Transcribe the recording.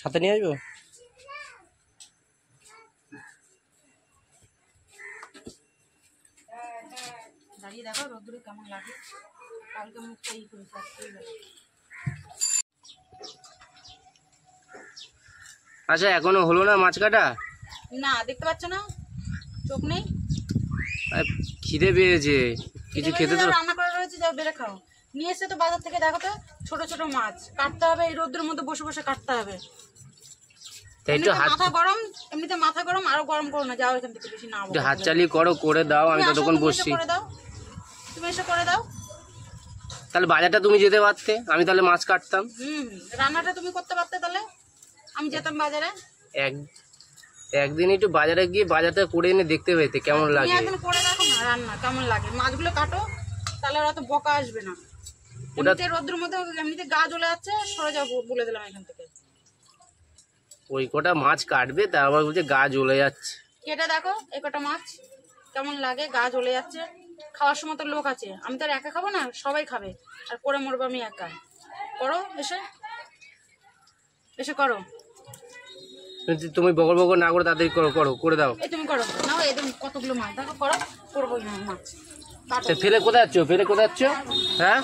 সাথে নিয়ে আসবো। দাঁড়িয়ে দেখো রোদ্দুরে কেমন লাগে। কালকে মুখটা ই করেছে। আচ্ছা এখনো হলো না মাছ কাটা? না দেখতে পাচ্ছ না, চোখ নেই। খিদে পেয়েছে, কিছু খেতে তো। রান্না করা রয়েছে, যাও বেড়ে খাও। নিয়ে এসে তো বাজার থেকে, দেখো তো ছোট ছোট মাছ কাটতে হবে, এই রোদ্রের মধ্যে বসে বসে কাটতে হবে। মাথা গরম, এমনিতে মাথা গরম, আরো গরম করো না, যাও এখান থেকে, বেশি না হাত চালিয়ে করো, করে দাও, আমি ততক্ষণ বসছি। তুমি এসে করে দাও। তাহলে বাজারটা তুমি যেতে পারতে, আমি তাহলে মাছ কাটতাম। রান্নাটা তুমি করতে পারতে, তাহলে আমি যেতাম বাজারে। একদিন একটু বাজারে গিয়ে বাজারটা করে এনে দেখতে পেতে কেমন লাগে। একদিন করে দেখো না রান্না কেমন লাগে, মাছগুলো কাটো, তাহলে ওরা তো বকা আসবে না। ওটা রোদ্রের মধ্যে এমনিতে গা জ্বলে যাচ্ছে, সরে যাও বলে দিলাম এখান থেকে। ওই কটা মাছ কাটবে, তারপর বলছে গা জ্বলে যাচ্ছে। কেটে দেখো এই কটা মাছ কেমন লাগে, গা জ্বলে যাচ্ছে। খাওয়ার সময় তো লোক আছে, আমি তো আর একা খাবো না, সবাই খাবে, আর করে মরবো আমি একা। করো এসে, এসে করো। তুমি বকর বকর না করে তাড়াতাড়ি করো, করো করে দাও। এই তুমি করো না, এদের কতগুলো মাছ দেখো, করো, করবো মাছ। ফেলে কোথায় যাচ্ছ, ফেলে কোথায় যাচ্ছ? হ্যাঁ